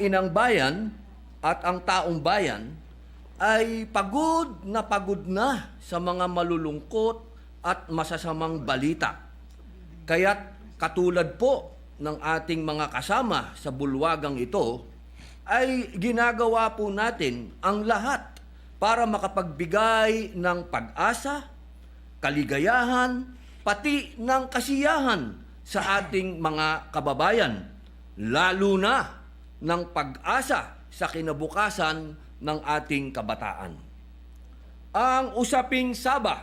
inang bayan at ang taong bayan ay pagod na sa mga malulungkot at masasamang balita. Kaya't katulad po ng ating mga kasama sa bulwagang ito, ay ginagawa po natin ang lahat para makapagbigay ng pag-asa, kaligayahan, pati ng kasiyahan sa ating mga kababayan, lalo na ng pag-asa sa kinabukasan ng ating kabataan. Ang usaping Sabah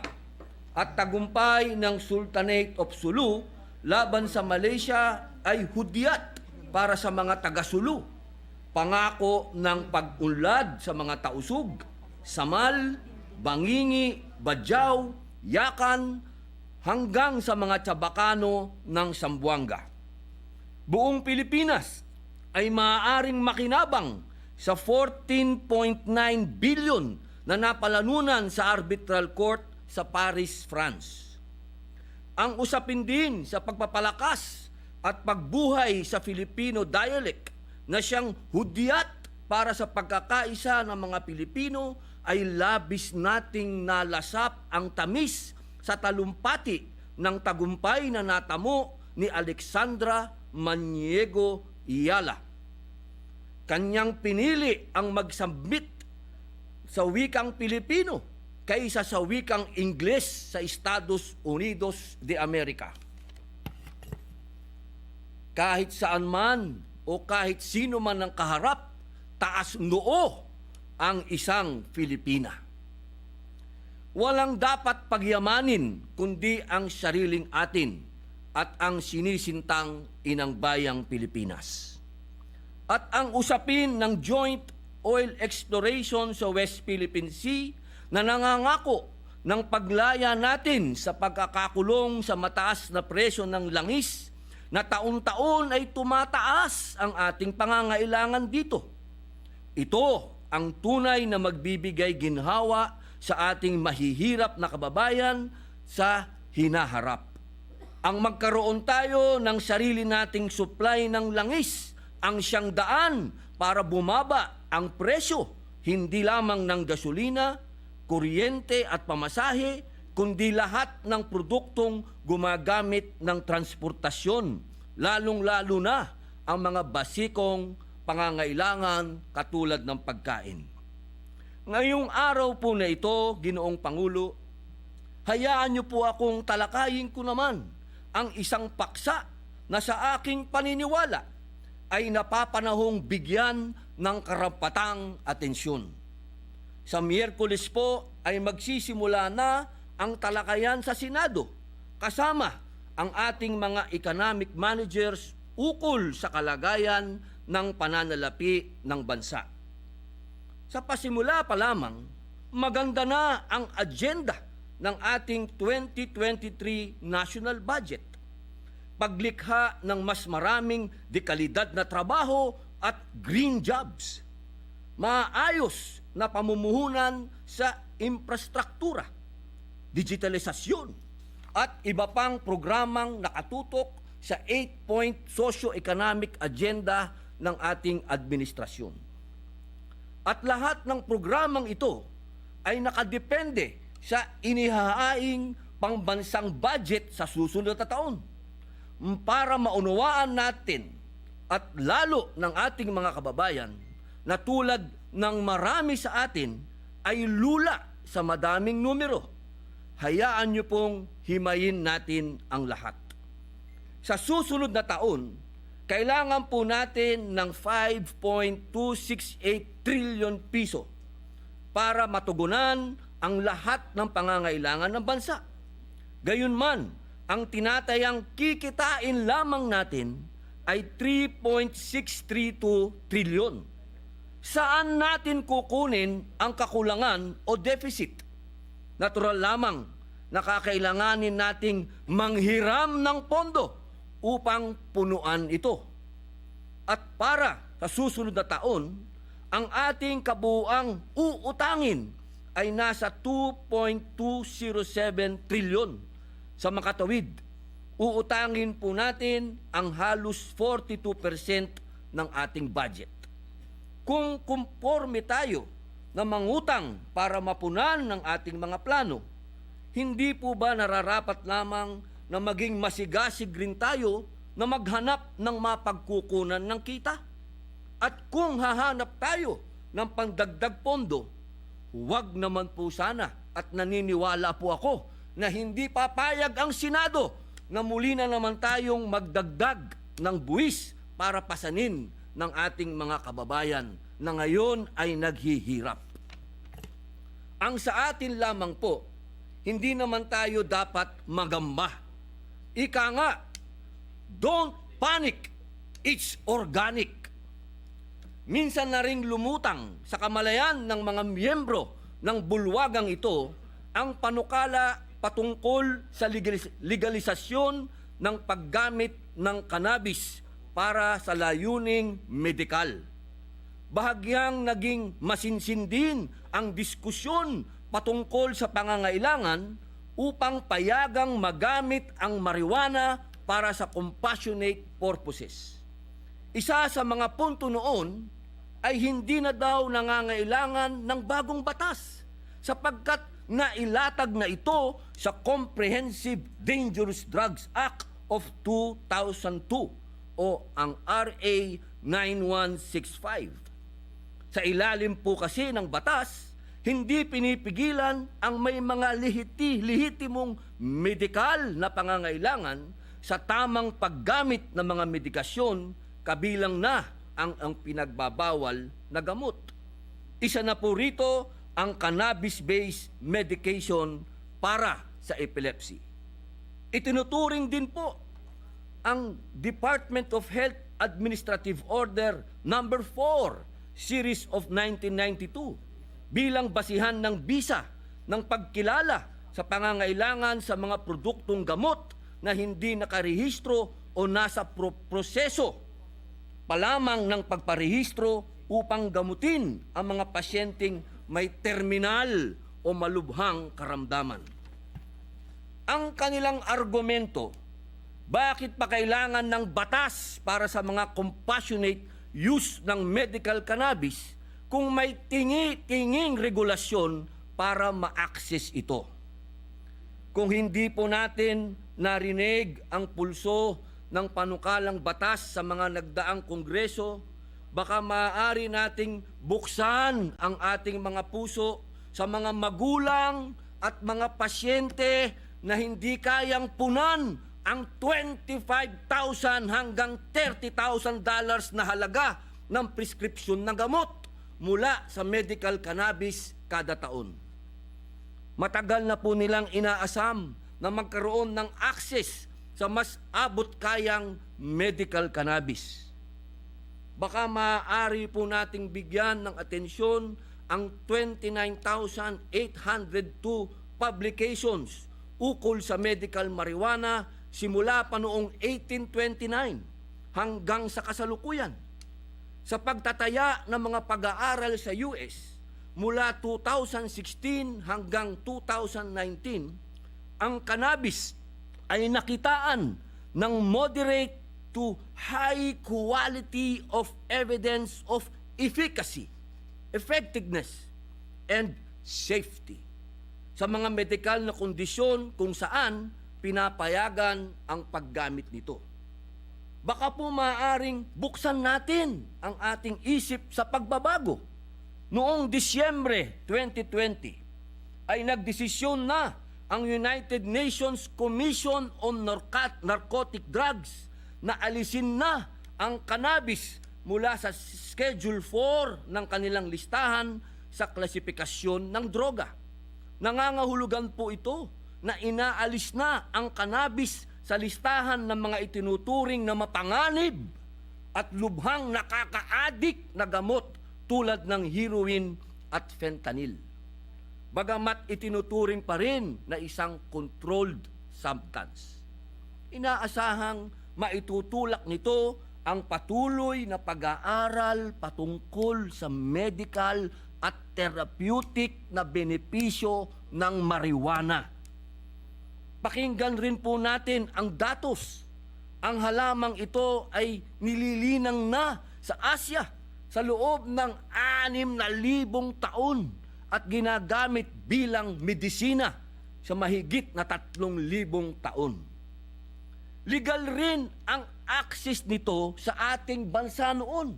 at tagumpay ng Sultanate of Sulu laban sa Malaysia ay hudyat para sa mga taga-Sulu. Pangako ng pag-unlad sa mga tausug, Samal, Bangingi, Badyaw, Yakan, hanggang sa mga Chabacano ng Zamboanga. Buong Pilipinas ay maaaring makinabang sa 14.9 billion na napalanunan sa Arbitral Court sa Paris, France. Ang usapin din sa pagpapalakas at pagbuhay sa Filipino dialect na siyang hudyat para sa pagkakaisa ng mga Pilipino ay labis nating nalasap ang tamis sa talumpati ng tagumpay na natamo ni Alexandra Maniego Ayala. Kanyang pinili ang magsambit sa wikang Pilipino kaysa sa wikang Ingles sa Estados Unidos de America. Kahit saan man o kahit sino man ang kaharap, taas noo ang isang Filipina. Walang dapat pagyamanin kundi ang sariling atin at ang sinisintang inang bayang Pilipinas. At ang usapin ng joint oil exploration sa West Philippine Sea na nangangako ng paglaya natin sa pagkakakulong sa mataas na presyo ng langis na taon-taon ay tumataas ang ating pangangailangan dito. Ito ang tunay na magbibigay ginhawa sa ating mahihirap na kababayan sa hinaharap. Ang magkaroon tayo ng sarili nating supply ng langis ang siyang daan para bumaba ang presyo, hindi lamang ng gasolina, kuryente at pamasahe, kundi lahat ng produktong gumagamit ng transportasyon, lalong-lalo na ang mga basikong pangangailangan katulad ng pagkain. Ngayong araw po na ito, Ginoong Pangulo, hayaan niyo po akong talakayin ko naman ang isang paksa na sa aking paniniwala ay napapanahong bigyan ng karapatang atensyon. Sa Miyerkules po ay magsisimula na ang talakayan sa Senado kasama ang ating mga economic managers ukol sa kalagayan ng pananalapi ng bansa. Sa pasimula pa lamang, maganda na ang agenda ng ating 2023 national budget. Paglikha ng mas maraming dekalidad na trabaho at green jobs. Maayos na pamumuhunan sa infrastruktura, digitalisasyon, at iba pang programang nakatutok sa 8-point socio-economic agenda ng ating administrasyon. At lahat ng programang ito ay nakadepende sa inihahaing pangbansang budget sa susunod na taon para maunawaan natin at lalo ng ating mga kababayan na tulad ng marami sa atin ay lula sa madaming numero. Hayaan niyo pong himayin natin ang lahat. Sa susunod na taon, kailangan po natin ng 5.268 trillion piso para matugunan ang lahat ng pangangailangan ng bansa. Gayunman, ang tinatayang kikitain lamang natin ay 3.632 trilyon. Saan natin kukunin ang kakulangan o deficit? Natural lamang na kakailanganin nating manghiram ng pondo upang punuan ito. At para sa susunod na taon, ang ating kabuuang uutangin ay nasa 2.207 trilyon. Sa makatawid, uutangin po natin ang halos 42% ng ating budget. Kung kumporme tayo na mangutang para mapunan ng ating mga plano, hindi po ba nararapat lamang na maging masigasig rin tayo na maghanap ng mapagkukunan ng kita? At kung hahanap tayo ng pangdagdag pondo, huwag naman po sana, at naniniwala po ako na hindi papayag ang Senado na muli na naman tayong magdagdag ng buwis para pasanin ng ating mga kababayan na ngayon ay naghihirap. Ang sa atin lamang po, hindi naman tayo dapat magamba. Ika nga, don't panic, it's organic. Minsan na ring lumutang sa kamalayan ng mga miyembro ng bulwagang ito ang panukala patungkol sa legalisasyon ng paggamit ng cannabis para sa layuning medikal. Bahagyang naging masinsindin ang diskusyon patungkol sa pangangailangan upang payagang magamit ang marijuana para sa compassionate purposes. Isa sa mga punto noon ay hindi na daw nangangailangan ng bagong batas sapagkat nailatag na ito sa Comprehensive Dangerous Drugs Act of 2002 o ang RA 9165. Sa ilalim po kasi ng batas, hindi pinipigilan ang may mga lehitimong medikal na pangangailangan sa tamang paggamit ng mga medikasyon, kabilang na ang pinagbabawal na gamot. Isa na po rito ang cannabis-based medication para sa epilepsy. Itinuturing din po ang Department of Health Administrative Order Number 4, Series of 1992 bilang basihan ng bisa ng pagkilala sa pangangailangan sa mga produktong gamot na hindi nakarehistro o nasa proseso pa lamang ng pagparehistro upang gamutin ang mga pasyenteng may terminal o malubhang karamdaman. Ang kanilang argumento, bakit pa kailangan ng batas para sa mga compassionate use ng medical cannabis kung may tinging regulasyon para ma-access ito? Kung hindi po natin narinig ang pulso ng panukalang batas sa mga nagdaang kongreso, baka maaari nating buksan ang ating mga puso sa mga magulang at mga pasyente na hindi kayang punan ang $25,000 hanggang $30,000 na halaga ng prescription na gamot mula sa medical cannabis kada taon. Matagal na po nilang inaasam na magkaroon ng access sa mas abot kayang medical cannabis. Baka maaari po nating bigyan ng atensyon ang 29,802 publications ukol sa medical marijuana simula pa noong 1829 hanggang sa kasalukuyan. Sa pagtataya ng mga pag-aaral sa US mula 2016 hanggang 2019, ang cannabis ay nakitaan ng moderate to high quality of evidence of efficacy, effectiveness, and safety sa mga medikal na kondisyon kung saan pinapayagan ang paggamit nito. Baka po maaaring buksan natin ang ating isip sa pagbabago. Noong Disyembre 2020 ay nagdesisyon na ang United Nations Commission on Narcotic Drugs na alisin na ang cannabis mula sa Schedule 4 ng kanilang listahan sa klasifikasyon ng droga. Nangangahulugan po ito na inaalis na ang cannabis sa listahan ng mga itinuturing na mapanganib at lubhang nakaka-addict na gamot tulad ng heroin at fentanyl. Bagamat itinuturing pa rin na isang controlled substance. Inaasahang maitutulak nito ang patuloy na pag-aaral patungkol sa medical at therapeutic na benepisyo ng marijuana. Pakinggan rin po natin ang datos. Ang halamang ito ay nililinang na sa Asya sa loob ng 6,000 taon at ginagamit bilang medisina sa mahigit na 3,000 taon. Legal rin ang access nito sa ating bansa noon.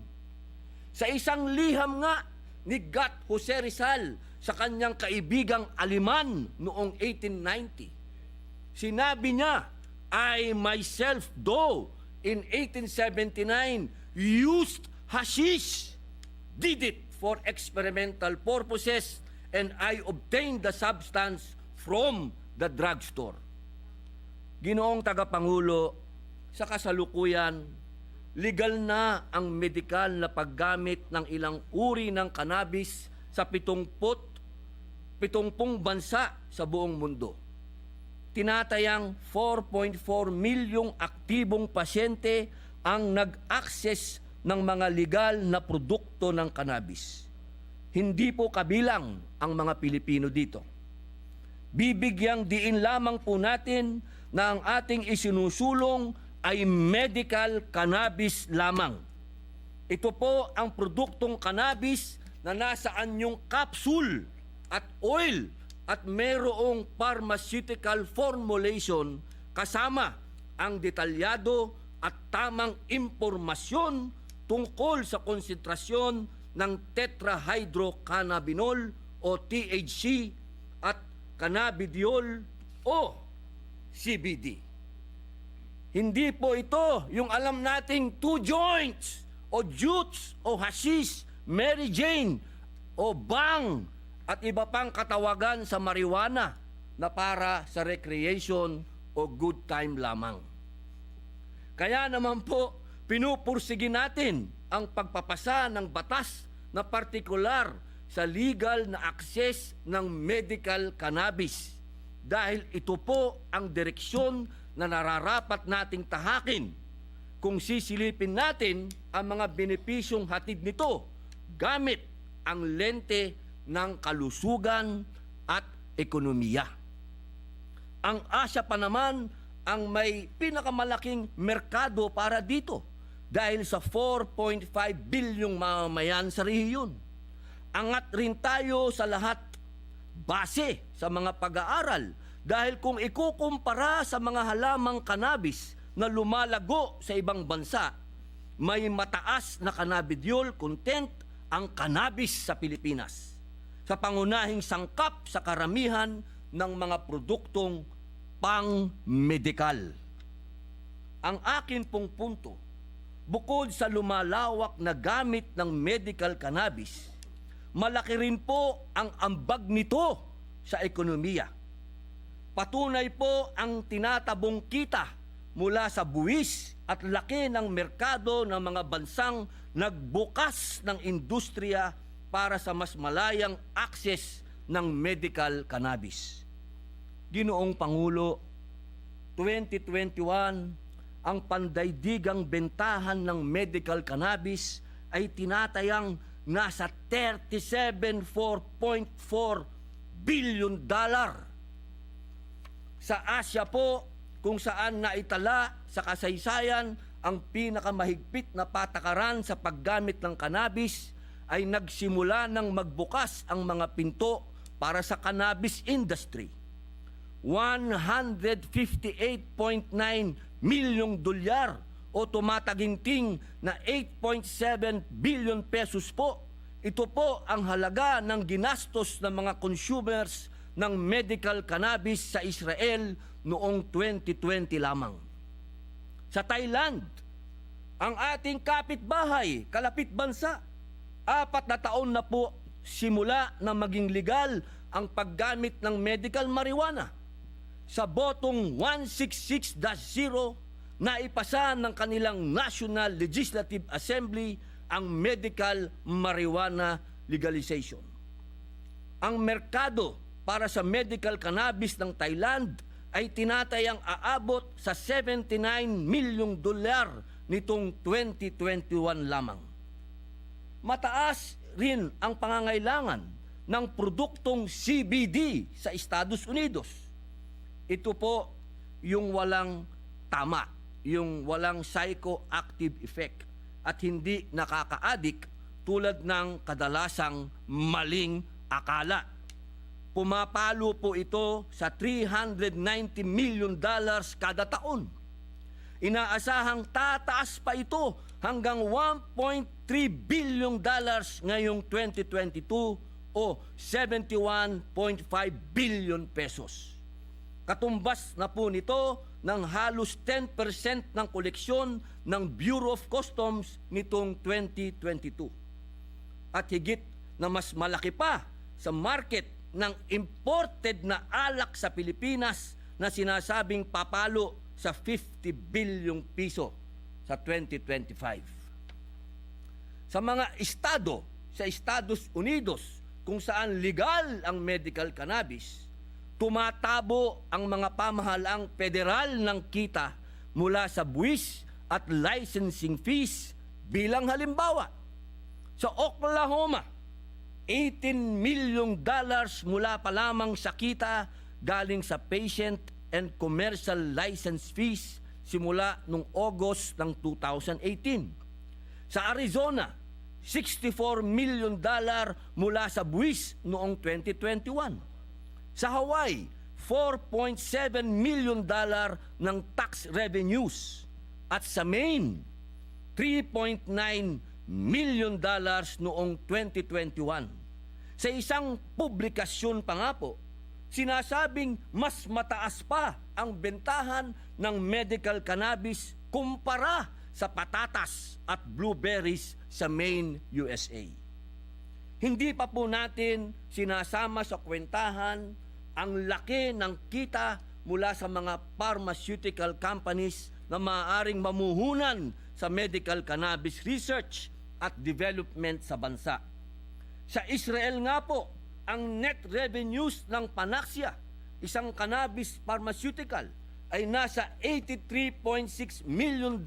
Sa isang liham nga ni Gat Jose Rizal sa kanyang kaibigang Aleman noong 1890, sinabi niya, I myself, though in 1879 used hashish, did it for experimental purposes, and I obtained the substance from the drugstore. Ginoong Tagapangulo, sa kasalukuyan, legal na ang medikal na paggamit ng ilang uri ng cannabis sa 70 bansa sa buong mundo. Tinatayang 4.4 milyong aktibong pasyente ang nag-access ng mga legal na produkto ng cannabis. Hindi po kabilang ang mga Pilipino dito. Bibigyang diin lamang po natin na ang ating isinusulong ay medical cannabis lamang. Ito po ang produktong cannabis na nasa anyong capsule at oil at mayroong pharmaceutical formulation kasama ang detalyado at tamang impormasyon tungkol sa konsentrasyon ng tetrahydrocannabinol o THC at cannabidiol o CBD. Hindi po ito yung alam nating 2 joints o jutes o hashish, Mary Jane o bang at iba pang katawagan sa marijuana na para sa recreation o good time lamang. Kaya naman po, pinupursige natin ang pagpapasa ng batas na partikular sa legal na access ng medical cannabis dahil ito po ang direksyon na nararapat nating tahakin kung sisilipin natin ang mga benepisyong hatid nito gamit ang lente ng kalusugan at ekonomiya. Ang Asya pa naman ang may pinakamalaking merkado para dito dahil sa 4.5 bilyong mamamayan sa rehiyon. Angat rin tayo sa lahat base sa mga pag-aaral dahil kung ikukumpara sa mga halamang cannabis na lumalago sa ibang bansa, may mataas na cannabidiol content ang cannabis sa Pilipinas sa pangunahing sangkap sa karamihan ng mga produktong pang-medikal. Ang akin pong punto, bukod sa lumalawak na gamit ng medical cannabis, malaki rin po ang ambag nito sa ekonomiya. Patunay po ang tinatabong kita mula sa buwis at laki ng merkado ng mga bansang nagbukas ng industriya para sa mas malayang access ng medical cannabis. Ginoong Pangulo, 2021, ang pandaigdigang bentahan ng medical cannabis ay tinatayang nasa $37.4 billion. Sa Asya po, kung saan naitala sa kasaysayan ang pinakamahigpit na patakaran sa paggamit ng cannabis, ay nagsimula ng magbukas ang mga pinto para sa cannabis industry. $158.9 milyong o tumataginting na 8.7 billion pesos po. Ito po ang halaga ng ginastos ng mga consumers ng medical cannabis sa Israel noong 2020 lamang. Sa Thailand, ang ating kapitbahay, kalapit bansa, 4 na taon na po simula na maging legal ang paggamit ng medical marijuana. Sa botong 166-0 na ipasa ng kanilang National Legislative Assembly ang medical marijuana legalization. Ang merkado para sa medical cannabis ng Thailand ay tinatayang aabot sa $79 milyong nitong 2021 lamang. Mataas rin ang pangangailangan ng produktong CBD sa Estados Unidos. Ito po yung walang tama, yung walang psychoactive effect at hindi nakaka-addict tulad ng kadalasang maling akala. Pumapalo po ito sa $390 million kada taon. Inaasahang tataas pa ito hanggang $1.3 billion ngayong 2022 o 71.5 billion pesos. Katumbas na po nito ng halos 10% ng koleksyon ng Bureau of Customs nitong 2022. At higit na mas malaki pa sa market ng imported na alak sa Pilipinas na sinasabing papalo sa 50 bilyong piso sa 2025. Sa mga estado sa Estados Unidos kung saan legal ang medical cannabis, tumatabo ang mga pamahalaang federal ng kita mula sa buwis at licensing fees. Bilang halimbawa, sa Oklahoma, $18 million mula pa lamang sa kita galing sa patient and commercial license fees simula noong August ng 2018. Sa Arizona, $64 million mula sa buwis noong 2021. Sa Hawaii, $4.7 million ng tax revenues. At sa Maine, $3.9 million noong 2021. Sa isang publikasyon pa nga po, sinasabing mas mataas pa ang bentahan ng medical cannabis kumpara sa patatas at blueberries sa Maine, USA. Hindi pa po natin sinasama sa kwentahan ang laki ng kita mula sa mga pharmaceutical companies na maaaring mamuhunan sa medical cannabis research at development sa bansa. Sa Israel nga po, ang net revenues ng Panaxia, isang cannabis pharmaceutical, ay nasa $83.6 million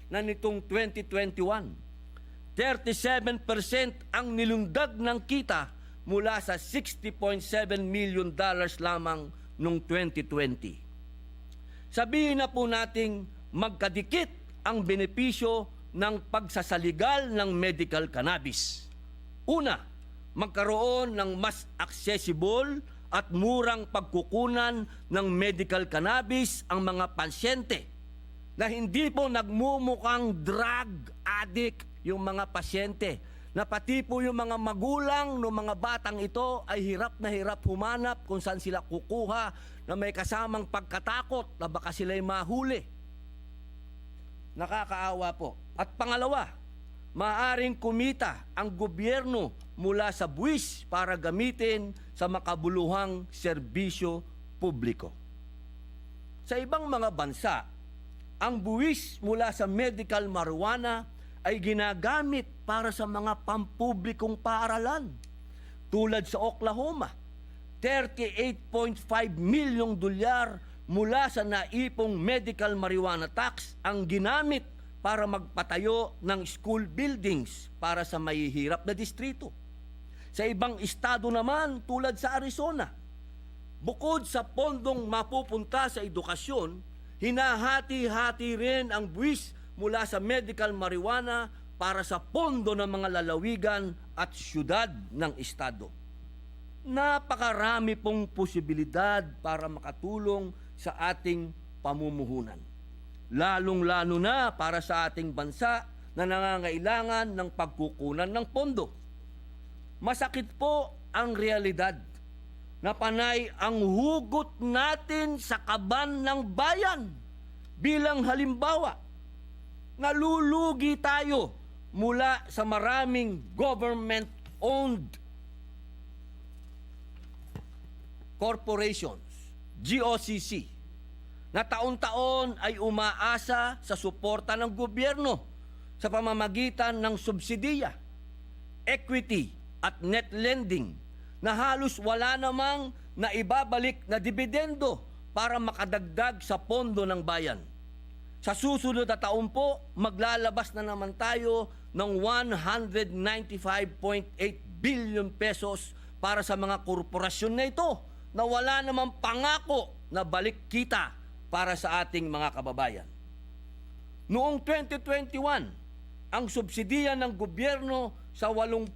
na nitong 2021. 37% ang nilundag ng kita mula sa $60.7 million lamang noong 2020. Sabihin na po nating magkadikit ang benepisyo ng pagsasaligal ng medical cannabis. Una, magkaroon ng mas accessible at murang pagkukunan ng medical cannabis ang mga pasyente na hindi po nagmumukhang drug addict yung mga pasyente, na pati po yung mga magulang ng mga batang ito ay hirap na hirap humanap kung saan sila kukuha na may kasamang pagkatakot na baka sila'y mahuli. Nakakaawa po. At pangalawa, maaaring kumita ang gobyerno mula sa buwis para gamitin sa makabuluhang serbisyo publiko. Sa ibang mga bansa, ang buwis mula sa medical marijuana ay ginagamit para sa mga pampublikong paaralan. Tulad sa Oklahoma, $38.5 milyong mula sa naipong medical marijuana tax ang ginamit para magpatayo ng school buildings para sa mahihirap na distrito. Sa ibang estado naman tulad sa Arizona, bukod sa pondong mapupunta sa edukasyon, hinahati-hati rin ang buwis mula sa medical marijuana para sa pondo ng mga lalawigan at syudad ng estado. Napakarami pong posibilidad para makatulong sa ating pamumuhunan. Lalong-lalo na para sa ating bansa na nangangailangan ng pagkukunan ng pondo. Masakit po ang realidad na panay ang hugot natin sa kaban ng bayan. Bilang halimbawa, nalulugi tayo mula sa maraming government-owned corporations, GOCC, na taon-taon ay umaasa sa suporta ng gobyerno sa pamamagitan ng subsidiya, equity at net lending na halos wala namang naibabalik na dibidendo para makadagdag sa pondo ng bayan. Sa susunod na taon po, maglalabas na naman tayo ng 195.8 billion pesos para sa mga korporasyon na ito na wala namang pangako na balik kita para sa ating mga kababayan. Noong 2021, ang subsidiya ng gobyerno sa 80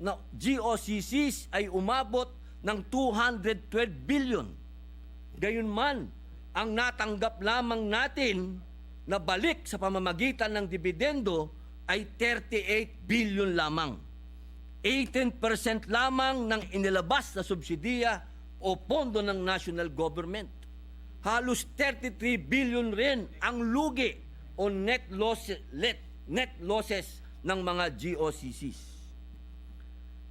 na GOCCs ay umabot ng 212 billion. Gayunman, ang natanggap lamang natin na balik sa pamamagitan ng dividendo ay 38 billion lamang. 18% lamang ng inilabas na subsidiya o pondo ng national government. Halos 33 billion rin ang lugi o net losses ng mga GOCCs.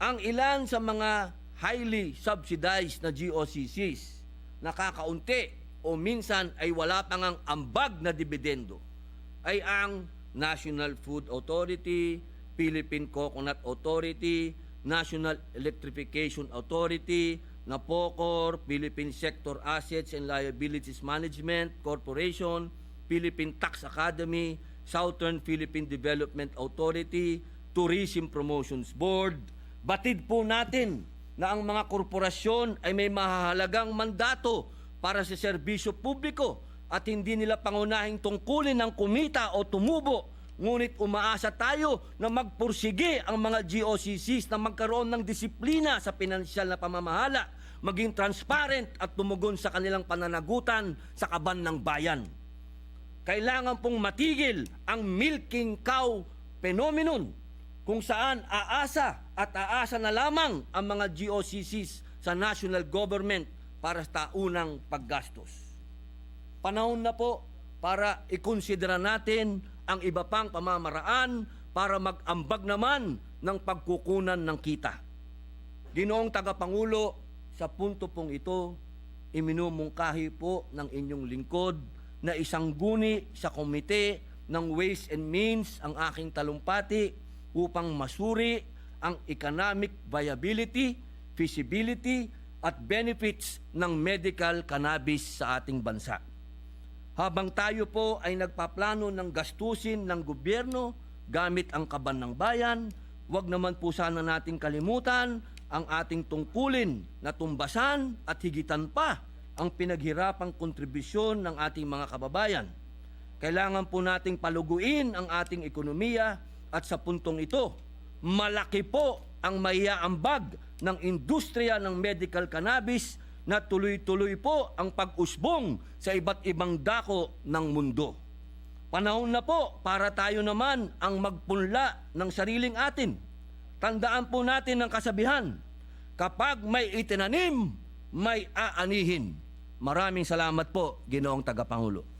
Ang ilan sa mga highly subsidized na GOCCs nakakaunti o minsan ay wala pang ang ambag na dividendo ay ang National Food Authority, Philippine Coconut Authority, National Electrification Authority, NAPOCOR, Philippine Sector Assets and Liabilities Management Corporation, Philippine Tax Academy, Southern Philippine Development Authority, Tourism Promotions Board. Batid po natin na ang mga korporasyon ay may mahahalagang mandato para sa serbisyo publiko at hindi nila pangunahing tungkulin ng kumita o tumubo. Ngunit umaasa tayo na magpursige ang mga GOCCs na magkaroon ng disiplina sa pinansyal na pamamahala, maging transparent at tumugon sa kanilang pananagutan sa kaban ng bayan. Kailangan pong matigil ang milking cow phenomenon kung saan aasa na lamang ang mga GOCCs sa national government para sa taunang paggastos. Panahon na po para ikonsidera natin ang iba pang pamamaraan para mag-ambag naman ng pagkukunan ng kita. Ginoong Tagapangulo, sa punto pong ito, iminumungkahi po ng inyong lingkod na isang guni sa komite ng Ways and Means ang aking talumpati upang masuri ang economic viability, feasibility at benefits ng medical cannabis sa ating bansa. Habang tayo po ay nagpaplano ng gastusin ng gobyerno gamit ang kaban ng bayan, huwag naman po sana nating kalimutan ang ating tungkulin na tumbasan at higitan pa ang pinaghirapang kontribusyon ng ating mga kababayan. Kailangan po nating paluguin ang ating ekonomiya at sa puntong ito, malaki po ang maiaambag ng industriya ng medical cannabis na tuloy-tuloy po ang pag-usbong sa iba't ibang dako ng mundo. Panahon na po para tayo naman ang magpunla ng sariling atin. Tandaan po natin ang kasabihan, kapag may itinanim, may aanihin. Maraming salamat po, Ginoong Tagapangulo.